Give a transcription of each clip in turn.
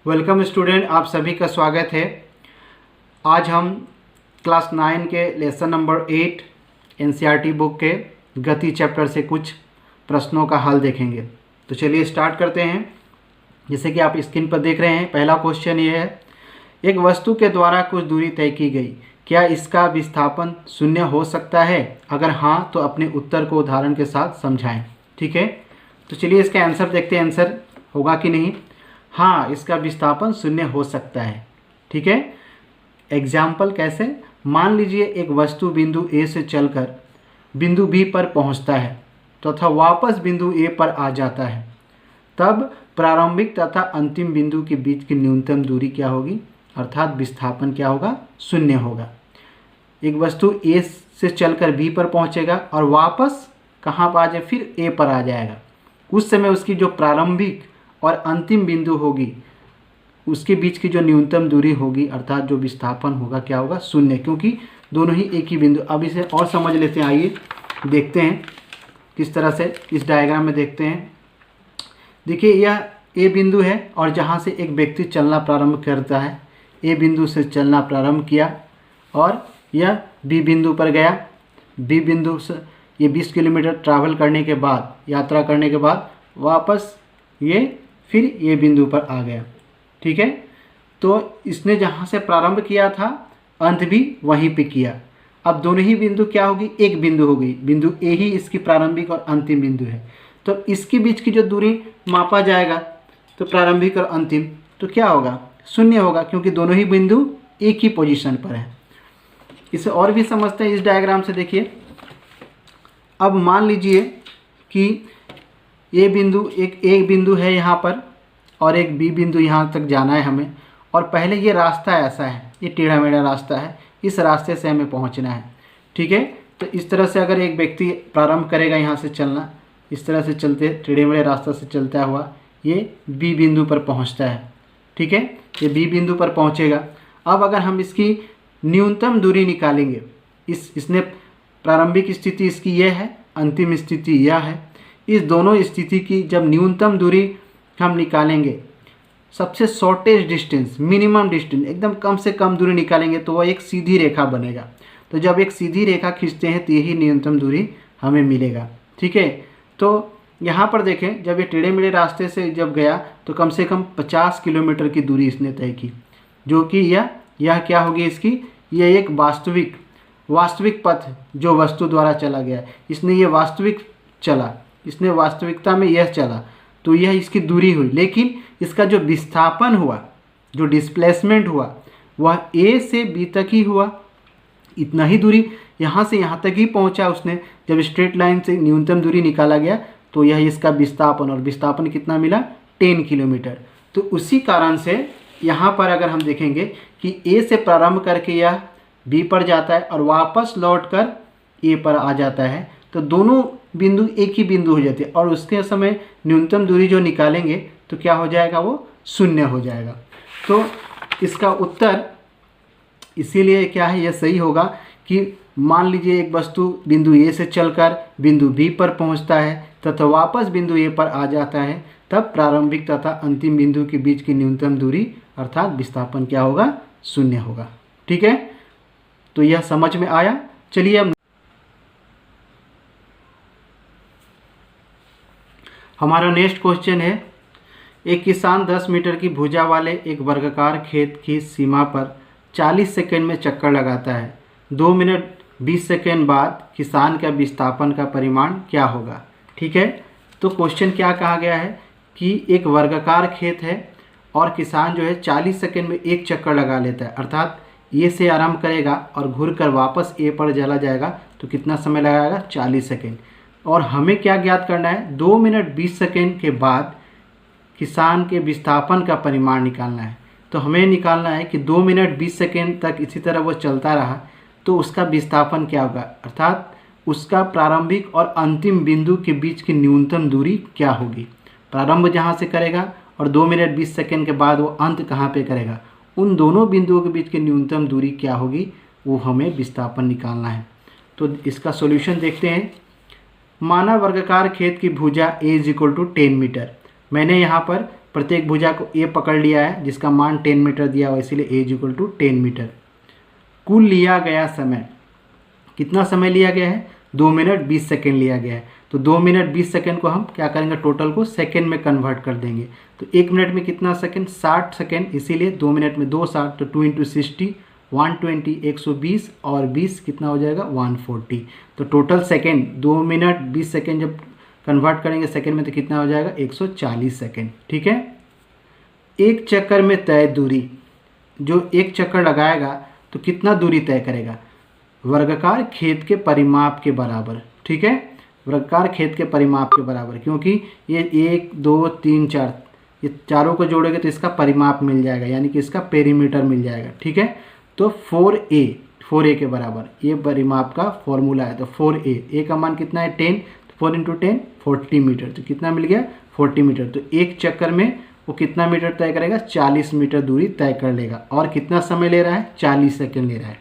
Welcome student, आप सभी का स्वागत है। आज हम क्लास 9 के लेसन नंबर 8 एनसीईआरटी बुक के गति चैप्टर से कुछ प्रश्नों का हल देखेंगे। तो चलिए स्टार्ट करते हैं। जैसे कि आप स्क्रीन पर देख रहे हैं, पहला क्वेश्चन ये है, एक वस्तु के द्वारा कुछ दूरी तय की गई, क्या इसका विस्थापन शून्य हो सकता है? अगर हाँ तो अपने उत्तर को उदाहरण के साथ समझाएं। ठीक है, तो चलिए इसका आंसर देखते हैं, आंसर होगा कि नहीं। हाँ, इसका विस्थापन शून्य हो सकता है। ठीक है, एग्जाम्पल कैसे? मान लीजिए एक वस्तु बिंदु ए से चलकर बिंदु बी पर पहुंचता है तथा वापस बिंदु ए पर आ जाता है, तब प्रारंभिक तथा अंतिम बिंदु के बीच की न्यूनतम दूरी क्या होगी? अर्थात विस्थापन क्या होगा? शून्य होगा। एक वस्तु ए से चलकर बी पर पहुंचेगा और वापस कहाँ पर आ जाए? फिर ए पर आ जाएगा। उस समय उसकी जो प्रारंभिक और अंतिम बिंदु होगी उसके बीच की जो न्यूनतम दूरी होगी अर्थात जो विस्थापन होगा क्या होगा? शून्य, क्योंकि दोनों ही एक ही बिंदु। अब इसे और समझ लेते हैं, आइए देखते हैं किस तरह से। इस डायग्राम में देखते हैं, देखिए यह ए बिंदु है और जहाँ से एक व्यक्ति चलना प्रारंभ करता है, ए बिंदु से चलना प्रारंभ किया और यह बी बिंदु पर गया। बी बिंदु से ये 20 किलोमीटर ट्रैवल करने के बाद, यात्रा करने के बाद वापस ये फिर ये बिंदु पर आ गया। ठीक है, तो इसने जहाँ से प्रारंभ किया था अंत भी वहीं पे किया। अब दोनों ही बिंदु क्या होगी? एक बिंदु हो गई। बिंदु ए ही इसकी प्रारंभिक और अंतिम बिंदु है, तो इसके बीच की जो दूरी मापा जाएगा तो प्रारंभिक और अंतिम तो क्या होगा? शून्य होगा, क्योंकि दोनों ही बिंदु एक ही पोजीशन पर है। इसे और भी समझते हैं इस डायग्राम से। देखिए, अब मान लीजिए कि ये बिंदु एक बिंदु है यहाँ पर और एक बी बिंदु यहाँ तक जाना है हमें, और पहले ये रास्ता ऐसा है, ये टेढ़ा मेढ़ा रास्ता है, इस रास्ते से हमें पहुँचना है। ठीक है, तो इस तरह से अगर एक व्यक्ति प्रारंभ करेगा यहाँ से चलना, इस तरह से चलते टेढ़े मेढ़े रास्ते से चलता हुआ ये बी बिंदु पर पहुँचता है। ठीक है, ये बी बिंदु पर पहुँचेगा। अब अगर हम इसकी न्यूनतम दूरी निकालेंगे, इसने प्रारंभिक स्थिति इसकी यह है, अंतिम स्थिति यह है, इस दोनों स्थिति की जब न्यूनतम दूरी हम निकालेंगे, सबसे शॉर्टेस्ट डिस्टेंस, मिनिमम डिस्टेंस, एकदम कम से कम दूरी निकालेंगे तो वह एक सीधी रेखा बनेगा। तो जब एक सीधी रेखा खींचते हैं तो यही न्यूनतम दूरी हमें मिलेगा। ठीक है, तो यहाँ पर देखें, जब ये टेढ़े मेढ़े रास्ते से जब गया तो कम से कम 50 किलोमीटर की दूरी इसने तय की, जो कि यह क्या होगी इसकी? यह एक वास्तविक पथ जो वस्तु द्वारा चला गया, इसने ये वास्तविक चला, इसने वास्तविकता में यह चला, तो यह इसकी दूरी हुई। लेकिन इसका जो विस्थापन हुआ, जो डिस्प्लेसमेंट हुआ, वह ए से बी तक ही हुआ। इतना ही दूरी यहाँ से यहाँ तक ही पहुँचा उसने। जब स्ट्रेट लाइन से न्यूनतम दूरी निकाला गया तो यह इसका विस्थापन, और विस्थापन कितना मिला? 10 किलोमीटर। तो उसी कारण से यहाँ पर अगर हम देखेंगे कि ए से प्रारंभ करके यह बी पर जाता है और वापस लौट कर ए पर आ जाता है, तो दोनों बिंदु एक ही बिंदु हो जाते हैं और उसके समय न्यूनतम दूरी जो निकालेंगे तो क्या हो जाएगा? वो शून्य हो जाएगा। तो इसका उत्तर इसीलिए क्या है, यह सही होगा कि मान लीजिए एक वस्तु बिंदु ए से चलकर बिंदु बी पर पहुंचता है तथा वापस बिंदु ए पर आ जाता है, तब प्रारंभिक तथा अंतिम बिंदु के बीच की न्यूनतम दूरी अर्थात विस्थापन क्या होगा? शून्य होगा। ठीक है, तो यह समझ में आया। चलिए अब हमारा नेक्स्ट क्वेश्चन है, एक किसान 10 मीटर की भुजा वाले एक वर्गाकार खेत की सीमा पर 40 सेकंड में चक्कर लगाता है। 2 मिनट 20 सेकंड बाद किसान का विस्थापन का परिमाण क्या होगा? ठीक है, तो क्वेश्चन क्या कहा गया है कि एक वर्गाकार खेत है और किसान जो है 40 सेकंड में एक चक्कर लगा लेता है, अर्थात ए से आरंभ करेगा और घूर कर वापस ए पर चला जाएगा, तो कितना समय लगाएगा? 40 सेकंड। और हमें क्या ज्ञात करना है? 2 मिनट 20 सेकंड के बाद किसान के विस्थापन का परिमाण निकालना है। तो हमें निकालना है कि 2 मिनट 20 सेकंड तक इसी तरह वो चलता रहा तो उसका विस्थापन क्या होगा, अर्थात उसका प्रारंभिक और अंतिम बिंदु के बीच की न्यूनतम दूरी क्या होगी। प्रारंभ जहाँ से करेगा और 2 मिनट 20 सेकंड के बाद वो अंत कहाँ पे करेगा, उन दोनों बिंदुओं के बीच की न्यूनतम दूरी क्या होगी, वो हमें विस्थापन निकालना है। तो इसका सॉल्यूशन देखते हैं। माना वर्गाकार खेत की भुजा a = 10 मीटर। मैंने यहाँ पर प्रत्येक भुजा को ए पकड़ लिया है जिसका मान 10 मीटर दिया हुआ, इसीलिए ए इज इक्वल टू 10 मीटर। कुल लिया गया समय, कितना समय लिया गया है? 2 मिनट 20 सेकेंड लिया गया है। तो 2 मिनट 20 सेकेंड को हम क्या करेंगे, टोटल को सेकेंड में कन्वर्ट कर देंगे। तो 1 मिनट में कितना सेकेंड? 60 सेकेंड, इसीलिए 2 मिनट में 2 60, तो 2 × 60 120, 120 और 20 कितना हो जाएगा? 140। तो टोटल सेकेंड 2 मिनट 20 सेकेंड जब कन्वर्ट करेंगे सेकेंड में तो कितना हो जाएगा? 140 सेकेंड। ठीक है। एक चक्कर में तय दूरी, जो एक चक्कर लगाएगा तो कितना दूरी तय करेगा? वर्गाकार खेत के परिमाप के बराबर। ठीक है, वर्गाकार खेत के परिमाप के बराबर, क्योंकि ये 1 2 3 4 ये चारों को जोड़ेंगे तो इसका परिमाप मिल जाएगा, यानी कि इसका पेरीमीटर मिल जाएगा। ठीक है, तो 4a के बराबर ये परिमाप का फॉर्मूला है। तो 4a का मान कितना है? 10, 4 × 10 40 मीटर। तो कितना मिल गया? 40 मीटर। तो एक चक्कर में वो कितना मीटर तय करेगा? 40 मीटर दूरी तय कर लेगा। और कितना समय ले रहा है? 40 सेकेंड ले रहा है।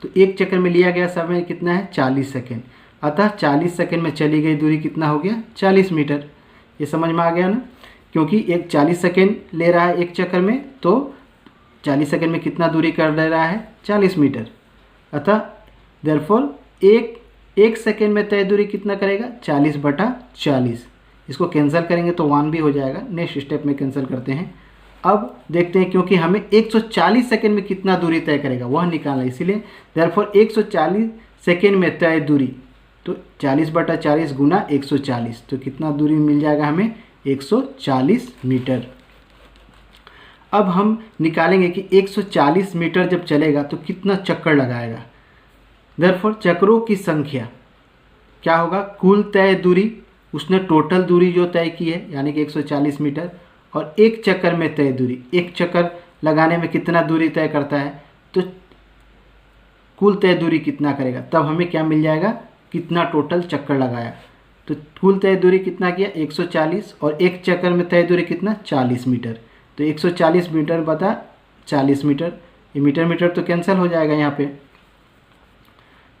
तो एक चक्कर में लिया गया समय कितना है? 40 सेकेंड। अतः 40 सेकेंड में चली गई दूरी कितना हो गया? 40 मीटर। ये समझ में आ गया ना? क्योंकि एक 40 सेकेंड ले रहा है एक चक्कर में, तो 40 सेकेंड में कितना दूरी कर ले रहा है? 40 मीटर। अतः देयरफॉर एक सेकेंड में तय दूरी कितना करेगा? 40/40। इसको कैंसिल करेंगे तो 1 भी हो जाएगा। नेक्स्ट स्टेप में कैंसिल करते हैं। अब देखते हैं, क्योंकि हमें 140 सेकेंड में कितना दूरी तय करेगा वह निकालना है, इसीलिए देयरफॉर 140 सेकेंड में तय दूरी, तो 40/40 गुना 140, तो कितना दूरी मिल जाएगा हमें? 140 मीटर। अब हम निकालेंगे कि 140 मीटर जब चलेगा तो कितना चक्कर लगाएगा। देयरफॉर चक्रों की संख्या क्या होगा? कुल तय दूरी, उसने टोटल दूरी जो तय की है यानी कि 140 मीटर, और एक चक्कर में तय दूरी, एक चक्कर लगाने में कितना दूरी तय करता है, तो कुल तय दूरी कितना करेगा, तब हमें क्या मिल जाएगा? कितना टोटल चक्कर लगाया। तो कुल तय दूरी कितना किया? 140, और एक चक्कर में तय दूरी कितना? 40 मीटर। तो 140 मीटर बता 40 मीटर, ये मीटर तो कैंसिल हो जाएगा यहाँ पे,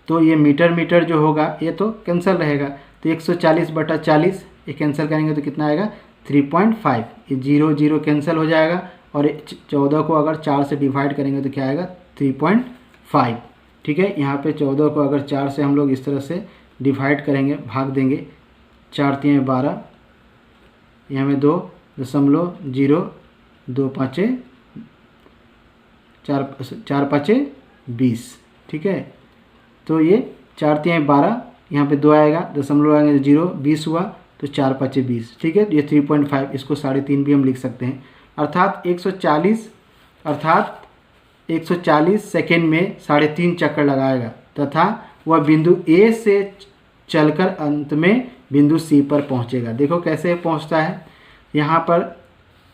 तो ये मीटर जो होगा ये तो कैंसिल रहेगा। तो 140/40 ये कैंसिल करेंगे तो कितना आएगा? 3.5। ये 0 0 कैंसिल हो जाएगा, और 14 को अगर 4 से डिवाइड करेंगे तो क्या आएगा? 3.5। ठीक है, यहाँ पे 14 को अगर 4 से हम लोग इस तरह से डिवाइड करेंगे, भाग देंगे, 4 × 3 = 12, यहाँ में 2.0, 2 5 4 5 20। ठीक है, तो ये 4 × 3 = 12, यहाँ पे 2 आएगा, दशमलव आएंगे 0, 20 हुआ, तो 4 5 20। ठीक है, तो ये 3.5, इसको 3.5 भी हम लिख सकते हैं। अर्थात 140 सेकेंड में 3.5 चक्कर लगाएगा, तथा वह बिंदु ए से चलकर अंत में बिंदु सी पर पहुंचेगा। देखो कैसे पहुंचता है,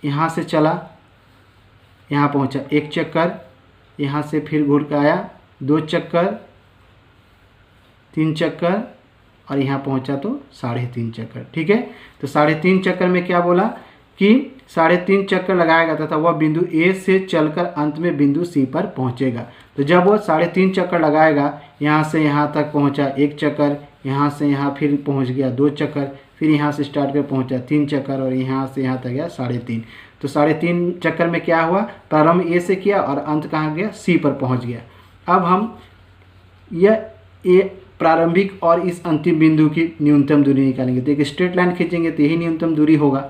यहाँ से चला, यहाँ पहुंचा, 1 चक्कर, यहाँ से फिर घूर के आया, 2 चक्कर, 3 चक्कर, और यहाँ पहुंचा तो 3.5 चक्कर। ठीक है, तो 3.5 चक्कर में क्या बोला कि 3.5 चक्कर लगाएगा तथा वह बिंदु ए से चलकर अंत में बिंदु सी पर पहुंचेगा। तो जब वह 3.5 चक्कर लगाएगा, यहाँ से यहाँ तक पहुंचा 1 चक्कर, यहाँ से यहाँ फिर पहुंच गया 2 चक्कर, फिर यहाँ से स्टार्ट कर पहुंचा 3 चक्कर, और यहाँ से यहाँ तक गया 3.5। तो 3.5 चक्कर में क्या हुआ? प्रारंभ ए से किया और अंत कहाँ गया? सी पर पहुँच गया। अब हम यह ए प्रारंभिक और इस अंतिम बिंदु की न्यूनतम दूरी निकालेंगे। तो एक स्ट्रेट लाइन खींचेंगे तो यही न्यूनतम दूरी होगा।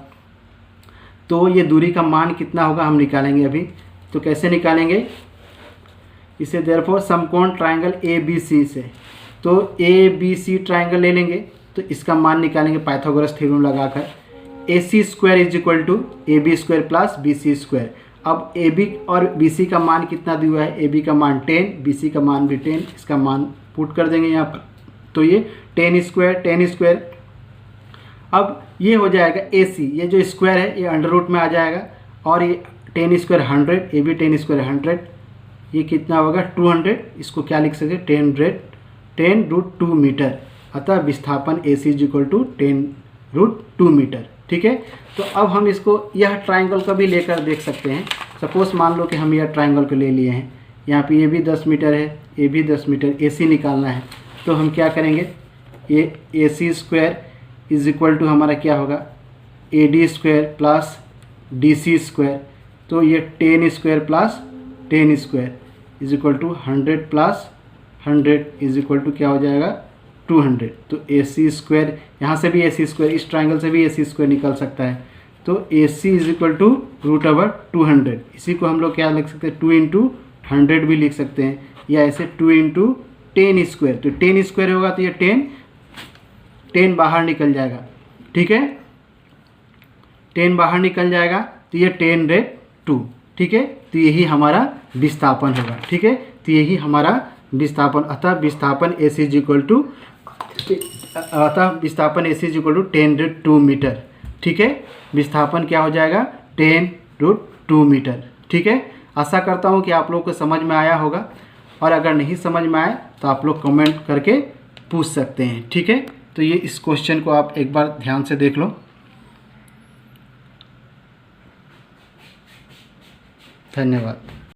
तो ये दूरी का मान कितना होगा हम निकालेंगे अभी। तो कैसे निकालेंगे इसे? देयरफॉर समकोण ट्रायंगल ABC से, तो ABC ट्रायंगल ले लेंगे, तो इसका मान निकालेंगे पाइथागोरस थ्योरम लगाकर। AC² = AB² + BC²। अब AB और BC का मान कितना दिया हुआ है? AB का मान 10, BC का मान भी 10, इसका मान पुट कर देंगे यहाँ पर, तो ये 10²। अब ये हो जाएगा AC, ये जो स्क्वायर है ये अंडर रूट में आ जाएगा, और ये 10² 100, ये भी 10² 100, ये कितना होगा? 200। इसको क्या लिख सकते? 10√2 मीटर। अतः विस्थापन AC = 10√2 मीटर। ठीक है, तो अब हम इसको यह ट्रायंगल का भी लेकर देख सकते हैं। सपोज मान लो कि हम यह ट्रायंगल को ले लिए हैं, यहाँ पे ये भी 10 मीटर है, ये भी 10 मीटर, AC निकालना है, तो हम क्या करेंगे? ये AC² = हमारा क्या होगा? AD² + DC स्क्वायर, तो ये 10 square plus 10 square is equal to 100 plus 100 is equal to क्या हो जाएगा 200। तो AC स्क्वायर, यहाँ से भी AC स्क्वायर, इस ट्राइंगल से भी AC स्क्वायर निकल सकता है, तो AC इज इक्वल टू √200। इसी को हम लोग क्या लिख सकते हैं 2 इंटू 100 भी लिख सकते हैं, या ऐसे 2 इंटू 10 स्क्वायर। तो 10 स्क्वायर होगा तो ये 10 बाहर निकल जाएगा, ठीक है, 10 बाहर निकल जाएगा तो ये 10√2, ठीक है। तो यही हमारा विस्थापन होगा, ठीक है। तो यही हमारा विस्थापन, अतः विस्थापन AC is equal to 10√2 metre, ठीक है। विस्थापन क्या हो जाएगा 10√2 मीटर, ठीक है। आशा करता हूँ कि आप लोगों को समझ में आया होगा, और अगर नहीं समझ में आए तो आप लोग कमेंट करके पूछ सकते हैं, ठीक है। तो ये इस क्वेश्चन को आप एक बार ध्यान से देख लो। धन्यवाद।